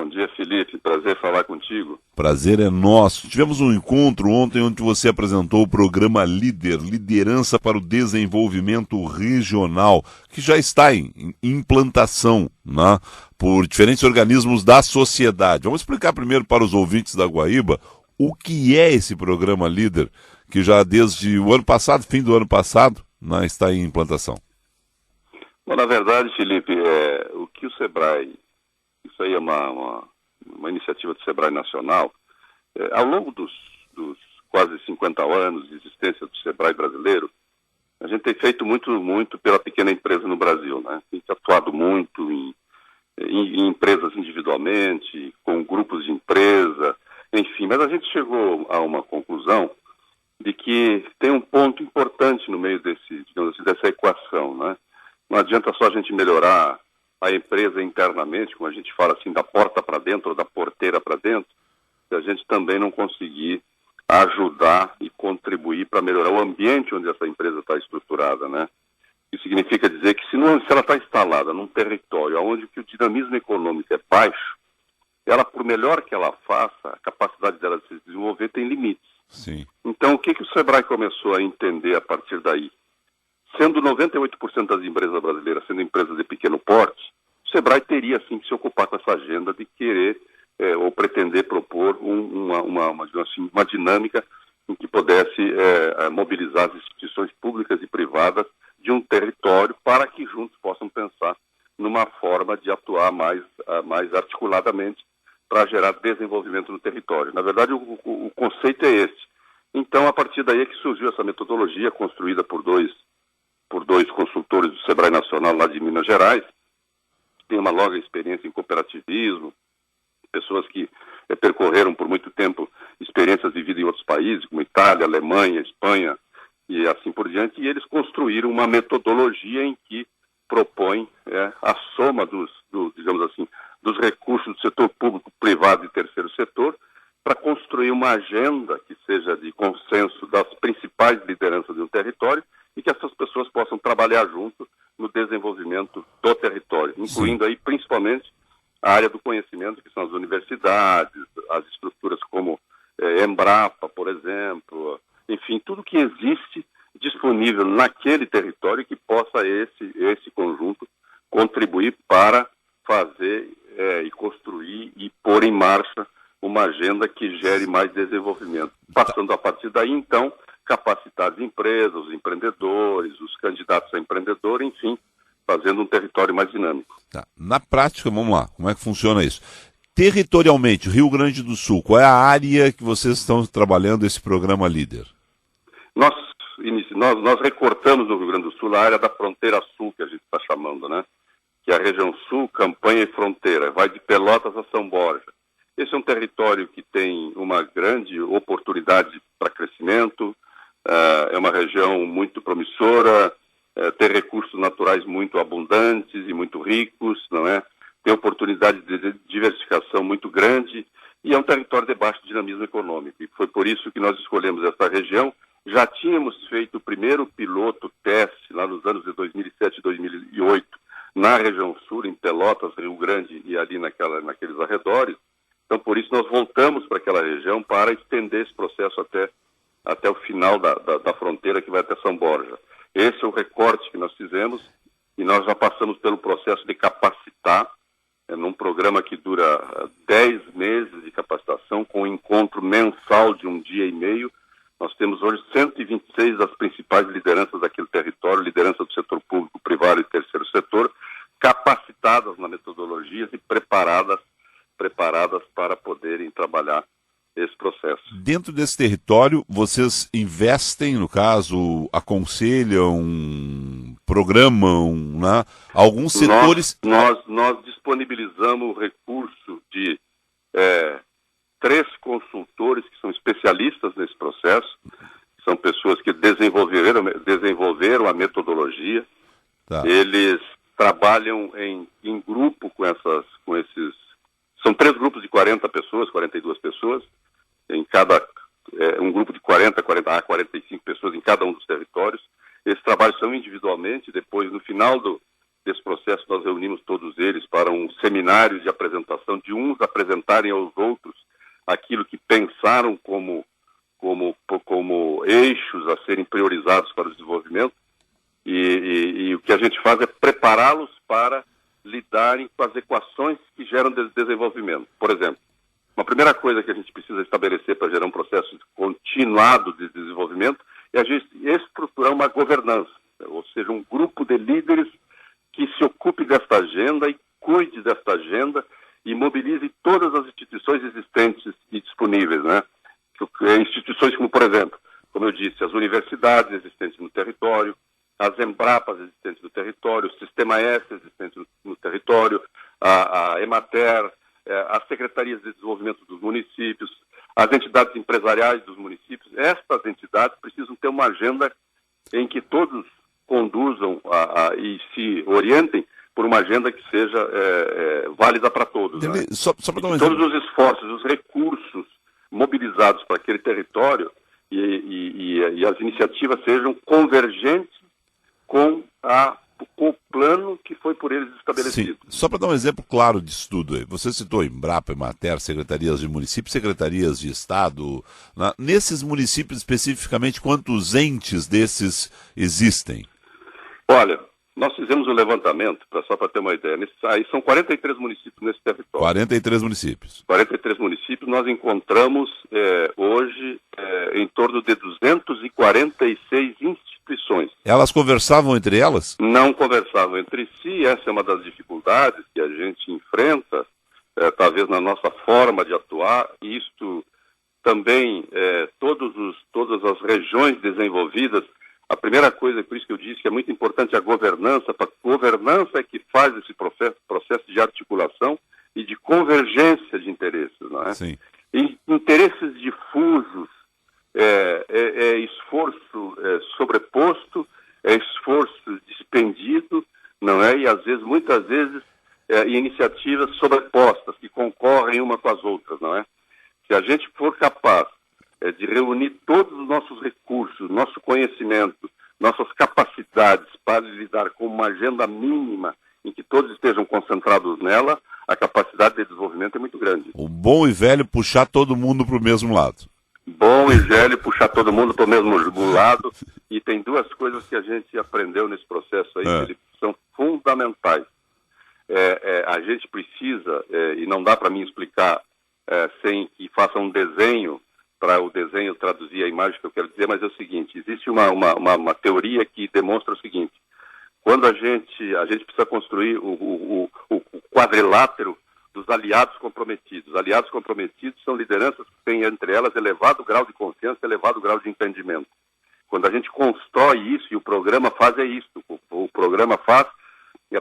Bom dia, Felipe. Prazer falar contigo. Prazer é nosso. Tivemos um encontro ontem onde você apresentou o programa Líder, Liderança para o Desenvolvimento Regional, que já está em implantação, né, por diferentes organismos da sociedade. Vamos explicar primeiro para os ouvintes da Guaíba o que é esse programa Líder, que já desde o ano passado, fim do ano passado, né, está em implantação. Bom, na verdade, Felipe, o que o SEBRAE, isso aí é uma iniciativa do SEBRAE Nacional, ao longo dos quase 50 anos de existência do SEBRAE brasileiro, a gente tem feito muito pela pequena empresa no Brasil, né? Tem atuado muito em empresas individualmente, com grupos de empresa, enfim, mas a gente chegou a uma conclusão de que tem um ponto importante no meio dessa equação, né? Não adianta só a gente melhorar a empresa internamente, como a gente fala assim, da porta para dentro ou da porteira para dentro, se a gente também não conseguir ajudar e contribuir para melhorar o ambiente onde essa empresa está estruturada, né? Isso significa dizer que se ela está instalada num território onde o dinamismo econômico é baixo, ela, por melhor que ela faça, a capacidade dela de se desenvolver tem limites. Sim. Então, o que o SEBRAE começou a entender a partir daí? Sendo 98% das empresas brasileiras sendo empresas de pequeno porte, o SEBRAE teria sim que se ocupar com essa agenda de querer ou pretender propor uma dinâmica em que pudesse mobilizar as instituições públicas e privadas de um território para que juntos possam pensar numa forma de atuar mais articuladamente para gerar desenvolvimento no território. Na verdade, o conceito é esse. Então, a partir daí é que surgiu essa metodologia construída por dois consultores do SEBRAE Nacional lá de Minas Gerais, que tem uma longa experiência em cooperativismo, pessoas que percorreram por muito tempo experiências de vida em outros países, como Itália, Alemanha, Espanha e assim por diante, e eles construíram uma metodologia em que propõe a soma digamos assim, dos recursos do setor público, privado e terceiro setor, para construir uma agenda que seja de consenso das principais lideranças de um território e que essas pessoas possam trabalhar junto no desenvolvimento do território, incluindo aí principalmente a área do conhecimento, que são as universidades, as estruturas como Embrapa, por exemplo, enfim, tudo que existe disponível naquele território que possa esse conjunto contribuir para fazer e construir e pôr em marcha uma agenda que gere mais desenvolvimento. Passando a partir daí, então, capacitar as empresas, os empreendedores, os candidatos a empreendedor, enfim, fazendo um território mais dinâmico. Tá. Na prática, vamos lá, como é que funciona isso? Territorialmente, Rio Grande do Sul, qual é a área que vocês estão trabalhando esse programa Líder? Nós recortamos no Rio Grande do Sul a área da fronteira sul, que a gente está chamando, né? Que é a região sul, campanha e fronteira, vai de Pelotas a São Borja. Esse é um território que tem uma grande oportunidade para crescimento, é uma região muito promissora, tem recursos naturais muito abundantes e muito ricos, não é? Tem oportunidade de diversificação muito grande e é um território de baixo dinamismo econômico. E foi por isso que nós escolhemos essa região. Já tínhamos feito o primeiro piloto teste lá nos anos de 2007 e 2008 na região sul, em Pelotas, Rio Grande e ali naqueles arredores. Então, por isso, nós voltamos para aquela região para estender esse processo até o final da fronteira, que vai até São Borja. Esse é o recorte que nós fizemos e nós já passamos pelo processo de capacitar, num programa que dura 10 meses de capacitação, com um encontro mensal de 1 dia e meio. Nós temos hoje 126 das principais lideranças daquele território, liderança do setor público, privado e terceiro setor, capacitadas na metodologia e preparadas para poderem trabalhar esse processo. Dentro desse território, vocês investem, no caso, aconselham, programam, né, alguns setores... Nós disponibilizamos o recurso de 3 consultores que são especialistas nesse processo, são pessoas que desenvolveram a metodologia. Tá. Eles trabalham em grupo com esses... São 3 grupos de 40 pessoas, 42 pessoas, em cada... um grupo de 40 a 45 pessoas em cada um dos territórios. Esses trabalhos são individualmente, depois, no final desse processo, nós reunimos todos eles para um seminário de apresentação situação de uns apresentarem aos outros aquilo que pensaram como eixos a serem priorizados para o desenvolvimento, e o que a gente faz é prepará-los para lidarem com as equações que geram desenvolvimento. Por exemplo, uma primeira coisa que a gente precisa estabelecer para gerar um processo continuado de desenvolvimento é a gente estruturar uma governança, ou seja, um grupo de líderes que se ocupe desta agenda e cuide desta agenda e mobilize todas as instituições existentes e disponíveis, né? Instituições como, por exemplo, como eu disse, as universidades existentes no território, as Embrapas existentes no território, o Sistema S existente no território, a Emater, as secretarias de desenvolvimento dos municípios, as entidades empresariais dos municípios. Estas entidades precisam ter uma agenda em que todos conduzam e se orientem por uma agenda que seja válida para todos. Né? Só para dar um todos os esforços, os recursos mobilizados para aquele território e as iniciativas sejam convergentes com o plano que foi por eles estabelecido. Sim. Só para dar um exemplo claro disso tudo aí. Você citou Embrapa, Emater, secretarias de município, secretarias de Estado. Nesses municípios especificamente, quantos entes desses existem? Olha, nós fizemos um levantamento, só para ter uma ideia. Aí são 43 municípios nesse território. 43 municípios. 43 municípios. Nós encontramos hoje em torno de 246 instituições. Elas conversavam entre elas? Não conversavam entre si. Essa é uma das dificuldades que a gente enfrenta, talvez na nossa forma de atuar. Isto também, todas as regiões desenvolvidas. A primeira coisa, por isso que eu disse que é muito importante a governança. A governança é que faz esse processo de articulação e de convergência de interesses, não é? Sim. E interesses difusos, esforço sobreposto, esforço dispendido, não é? E muitas vezes, iniciativas sobrepostas que concorrem uma com as outras, não é? Se a gente for capaz de reunir todos os nossos recursos, nosso conhecimento, nossas capacidades para lidar com uma agenda mínima em que todos estejam concentrados nela, a capacidade de desenvolvimento é muito grande. O bom e velho puxar todo mundo para o mesmo lado. Bom e velho puxar todo mundo para o mesmo lado. E tem duas coisas que a gente aprendeu nesse processo aí, que são fundamentais. A gente precisa, e não dá para mim explicar sem que faça um desenho, para o desenho traduzir a imagem que eu quero dizer, mas é o seguinte: existe uma teoria que demonstra o seguinte: quando a gente precisa construir o quadrilátero dos aliados comprometidos. Aliados comprometidos são lideranças que têm entre elas elevado grau de confiança, elevado grau de entendimento. Quando a gente constrói isso, e o programa faz isso, o programa faz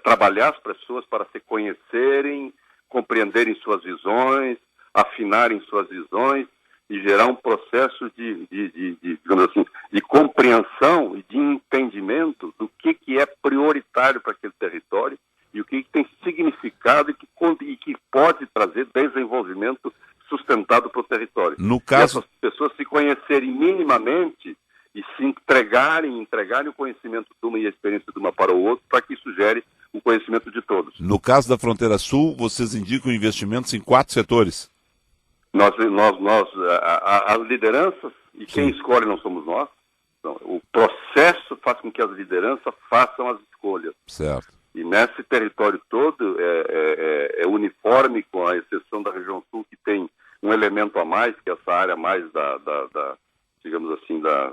trabalhar as pessoas para se conhecerem, compreenderem suas visões, afinarem suas visões, e gerar um processo digamos assim, de compreensão e de entendimento do que é prioritário para aquele território e o que tem significado e que pode trazer desenvolvimento sustentado para o território. No caso... E essas pessoas se conhecerem minimamente e se entregarem o conhecimento de uma e a experiência de uma para o outro, para que isso gere o conhecimento de todos. No caso da Fronteira Sul, vocês indicam investimentos em 4 setores. As lideranças, e quem escolhe não somos nós, então, o processo faz com que as lideranças façam as escolhas. Certo. E nesse território todo é uniforme, com a exceção da região sul, que tem um elemento a mais, que é essa área mais digamos assim, da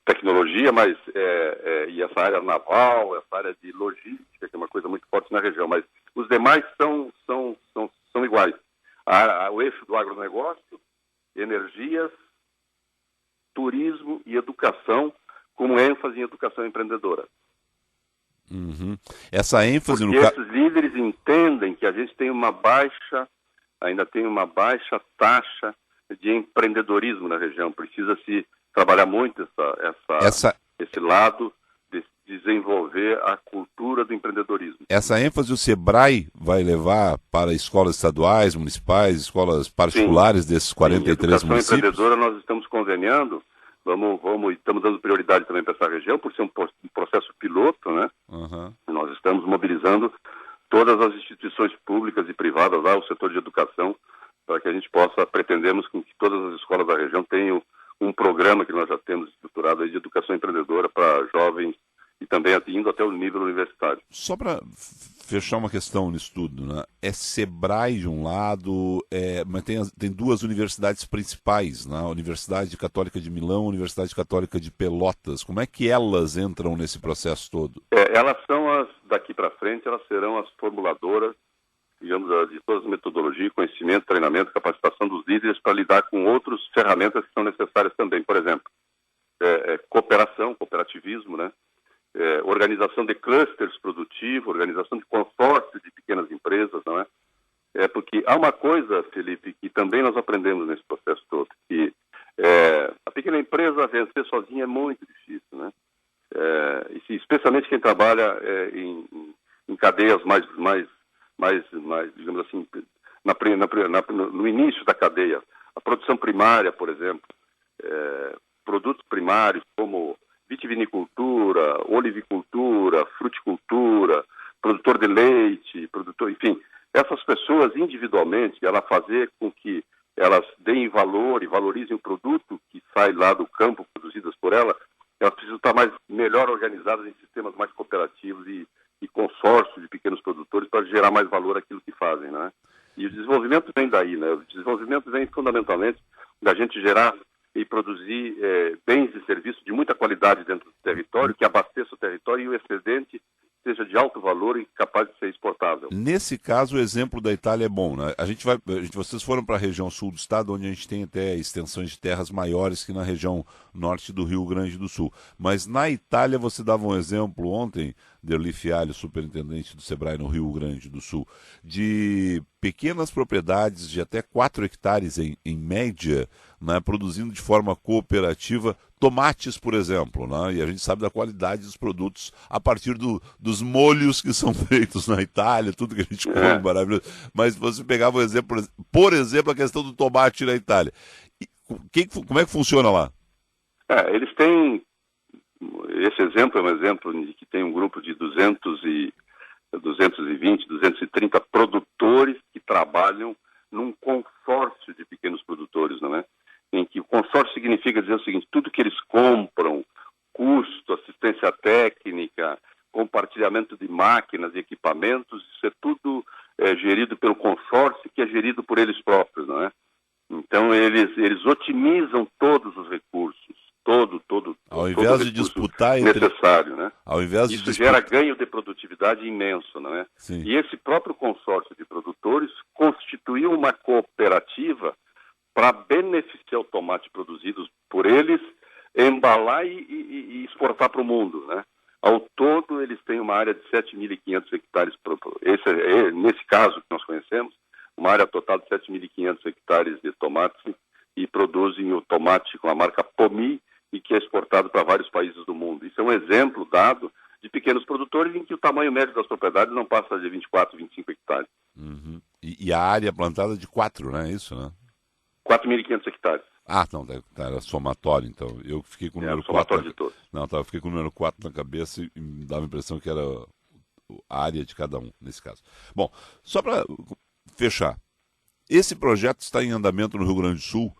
tecnologia, mas e essa área naval, essa área de logística, que é uma coisa muito forte na região, mas os demais são iguais. O eixo do agronegócio, energias, turismo e educação, com ênfase em educação empreendedora. Uhum. Essa ênfase porque esses líderes entendem que a gente tem ainda tem uma baixa taxa de empreendedorismo na região. Precisa-se trabalhar muito esse lado de desenvolver a cultura do empreendedorismo. Essa ênfase o SEBRAE vai levar para escolas estaduais, municipais, escolas particulares. Sim. Desses 43 municípios? Educação empreendedora nós estamos conveniando, estamos dando prioridade também para essa região, por ser um processo piloto, né? Uhum. Nós estamos mobilizando todas as instituições públicas e privadas, lá o setor de educação, para que a gente possa, pretendemos que todas as escolas da região tenham um programa que nós já temos estruturado aí de educação empreendedora para jovens e também indo até o nível universitário. Só para fechar uma questão nisso tudo, né? É Sebrae de um lado, mas tem duas universidades principais, né? A Universidade Católica de Milão e a Universidade Católica de Pelotas. Como é que elas entram nesse processo todo? Elas são daqui para frente, elas serão as formuladoras, digamos, de todas as metodologias, conhecimento, treinamento, capacitação dos líderes para lidar com outras ferramentas que são necessárias também. Por exemplo, cooperação, cooperativismo, né? Organização de clusters produtivos, organização de consórcios de pequenas empresas, não é? Porque há uma coisa, Felipe, que também nós aprendemos nesse processo todo, que a pequena empresa vencer sozinha é muito difícil, né? Especialmente quem trabalha em cadeias mais, digamos assim, no início da cadeia. A produção primária, por exemplo, produtos primários como vitivinicultura, olivicultura, fruticultura, produtor de leite, enfim, essas pessoas individualmente, ela fazer com que elas deem valor e valorizem o produto que sai lá do campo, produzidas por elas precisam estar melhor organizadas em sistemas mais cooperativos e consórcios de pequenos produtores para gerar mais valor àquilo que fazem, né? E o desenvolvimento vem daí, né? O desenvolvimento vem fundamentalmente da gente gerar e produzir bens e serviços de muita qualidade dentro do território, que abasteça o território e o excedente seja de alto valor e capaz de ser exportável. Nesse caso, o exemplo da Itália é bom, né? Vocês foram para a região sul do estado, onde a gente tem até extensões de terras maiores que na região norte do Rio Grande do Sul. Mas na Itália, você dava um exemplo ontem, Derli Fialho, superintendente do Sebrae no Rio Grande do Sul, de pequenas propriedades de até 4 hectares em média, né, produzindo de forma cooperativa tomates, por exemplo, né? E a gente sabe da qualidade dos produtos a partir dos molhos que são feitos na Itália, tudo que a gente come maravilhoso. Mas você pegava o exemplo, por exemplo, a questão do tomate na Itália. Como é que funciona lá? Eles têm, esse exemplo é um exemplo de que tem um grupo de 220, 230 produtores que trabalham num consórcio de pequenos produtores, não é? Em que o consórcio significa dizer o seguinte: tudo que eles compram, custo, assistência técnica, compartilhamento de máquinas e equipamentos, isso é tudo gerido pelo consórcio, que é gerido por eles próprios, não é? Então eles otimizam todos os recursos, ao invés de disputar necessário, né? Ao invés de isso gera ganho de produtividade imenso, não é? Sim. E esse próprio consórcio de produtores constituiu uma cooperativa para beneficiar o tomate produzido por eles, embalar e exportar para o mundo, né? Ao todo, eles têm uma área de 7.500 hectares, nesse caso que nós conhecemos, uma área total de 7.500 hectares de tomate, e produzem o tomate com a marca Pomi, e que é exportado para vários países do mundo. Isso é um exemplo dado de pequenos produtores em que o tamanho médio das propriedades não passa de 24, 25 hectares. Uhum. E a área plantada de 4, né? Isso, né? 4.500 hectares. Não, era somatório, então. Eu fiquei com o número 4. Somatório de todos. Não, eu fiquei com o número 4 na cabeça e me dava a impressão que era a área de cada um, nesse caso. Bom, só para fechar, esse projeto está em andamento no Rio Grande do Sul.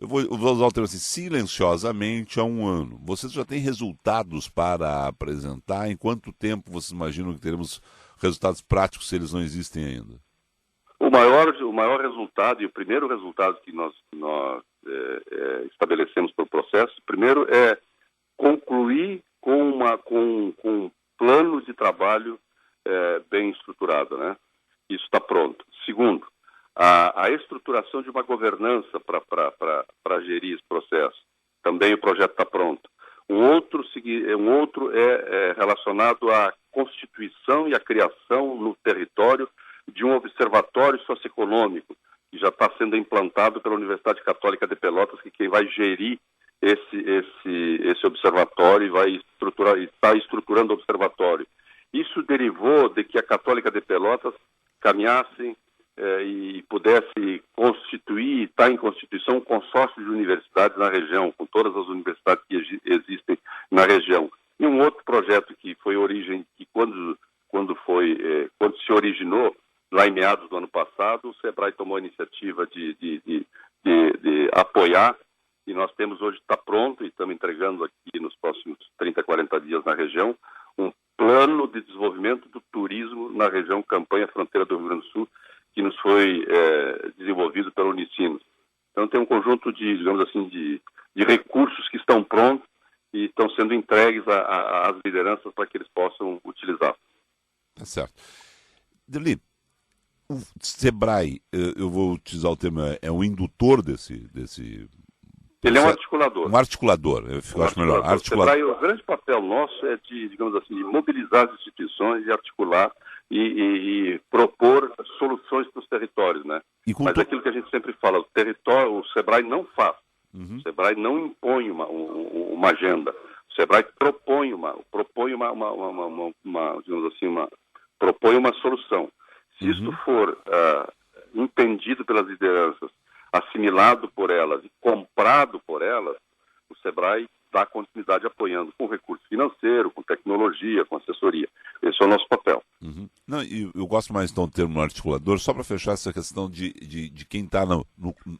Eu vou usar o termo assim, silenciosamente há 1 ano. Vocês já têm resultados para apresentar? Em quanto tempo vocês imaginam que teremos resultados práticos, se eles não existem ainda? O maior resultado e o primeiro resultado que nós estabelecemos para o processo, primeiro é concluir com um plano de trabalho bem estruturado, né? Isso está pronto. Segundo, a estruturação de uma governança para gerir esse processo. Também o projeto está pronto. Um outro é relacionado à constituição e à criação no território de um observatório socioeconômico, que já está sendo implantado pela Universidade Católica de Pelotas, que quem vai gerir esse observatório e vai estruturar, e está estruturando o observatório. Isso derivou de que a Católica de Pelotas caminhasse e pudesse constituir, está em constituição, um consórcio de universidades na região, com todas as universidades que existem na região. E um outro projeto que foi origem, que quando foi quando se originou, lá em meados do ano passado, o SEBRAE tomou a iniciativa de apoiar, e nós temos hoje, está pronto, e estamos entregando aqui nos próximos 30, 40 dias na região, um plano de desenvolvimento do turismo na região Campanha Fronteira do Rio Grande do Sul, que nos foi desenvolvido pela Unicinos. Então tem um conjunto de, digamos assim, de recursos que estão prontos e estão sendo entregues às lideranças para que eles possam utilizar. Tá certo. Derli, o SEBRAE, eu vou utilizar o termo, é um indutor desse ele é um articulador. Um articulador, eu acho melhor. Articulador. O grande papel nosso é de, digamos assim, de mobilizar as instituições e articular e propor soluções para os territórios, né? Mas aquilo que a gente sempre fala, o território, o SEBRAE não faz. O SEBRAE não impõe uma agenda. O SEBRAE propõe propõe uma solução. Se isso for entendido pelas lideranças, assimilado por elas e comprado por elas, o SEBRAE dá continuidade apoiando com recurso financeiro, com tecnologia, com assessoria. Esse é o nosso papel. Não, eu gosto mais então do termo articulador, só para fechar essa questão de quem está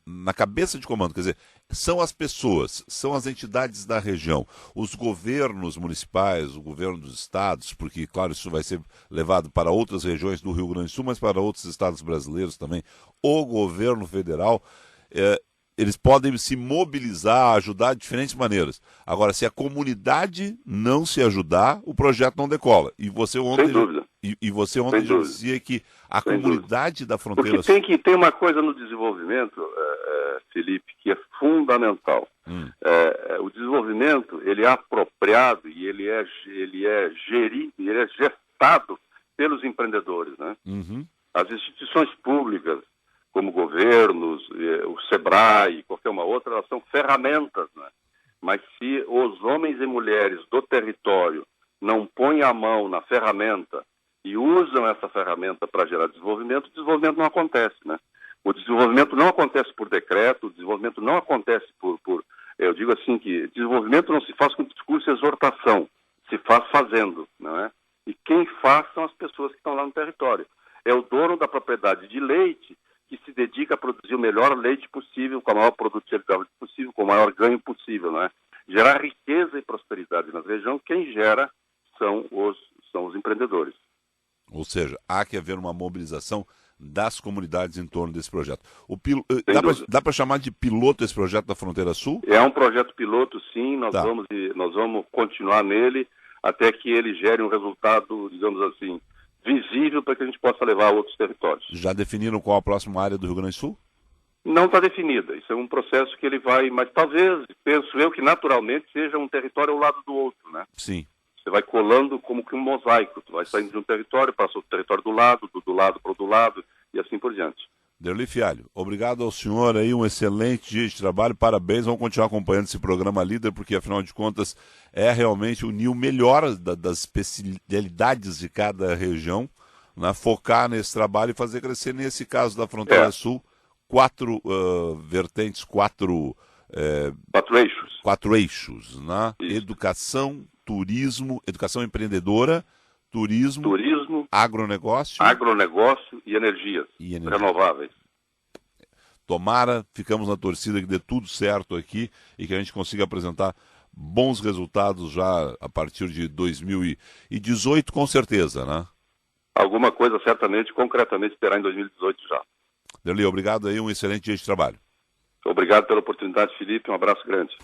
na cabeça de comando, quer dizer, são as pessoas, são as entidades da região, os governos municipais, o governo dos estados, porque, claro, isso vai ser levado para outras regiões do Rio Grande do Sul, mas para outros estados brasileiros também, o governo federal, eles podem se mobilizar, ajudar de diferentes maneiras. Agora, se a comunidade não se ajudar, o projeto não decola. E você ontem, já dizia que a comunidade da fronteira... Porque tem uma coisa no desenvolvimento, Felipe, que é fundamental. O desenvolvimento, ele é apropriado e ele é gerido, ele é gestado pelos empreendedores, né? As instituições públicas, como governos, o SEBRAE, qualquer uma outra, elas são ferramentas, né? Mas se os homens e mulheres do território não põem a mão na ferramenta e usam essa ferramenta para gerar desenvolvimento, o desenvolvimento não acontece, né? O desenvolvimento não acontece por decreto, o desenvolvimento não acontece eu digo assim que desenvolvimento não se faz com discurso e exortação, se faz fazendo, não é? E quem faz são as pessoas que estão lá no território. É o dono da propriedade de leite que se dedica a produzir o melhor leite possível, com a maior produtividade possível, com o maior ganho possível, né? Gerar riqueza e prosperidade na região, quem gera são os empreendedores. Ou seja, há que haver uma mobilização das comunidades em torno desse projeto. Dá para chamar de piloto esse projeto da Fronteira Sul? É um projeto piloto, sim, nós vamos continuar nele até que ele gere um resultado, digamos assim, visível para que a gente possa levar a outros territórios. Já definiram qual a próxima área do Rio Grande do Sul? Não está definida. Isso é um processo que ele vai... Mas talvez, penso eu, que naturalmente seja um território ao lado do outro, né? Sim. Você vai colando como que um mosaico. Tu vai saindo de um território, passa outro território do lado para o do lado, e assim por diante. Derli Fialho, obrigado ao senhor aí, um excelente dia de trabalho, parabéns, vamos continuar acompanhando esse programa Líder, porque afinal de contas é realmente unir o melhor das especialidades de cada região, né, focar nesse trabalho e fazer crescer, nesse caso da Fronteira Sul, quatro vertentes, quatro eixos. Quatro eixos, né? Educação, turismo, educação empreendedora, turismo, agronegócio e energias renováveis. Tomara, ficamos na torcida que dê tudo certo aqui e que a gente consiga apresentar bons resultados já a partir de 2018, com certeza, né? Alguma coisa certamente, concretamente, terá em 2018 já. Derli, obrigado aí, um excelente dia de trabalho. Obrigado pela oportunidade, Felipe, um abraço grande.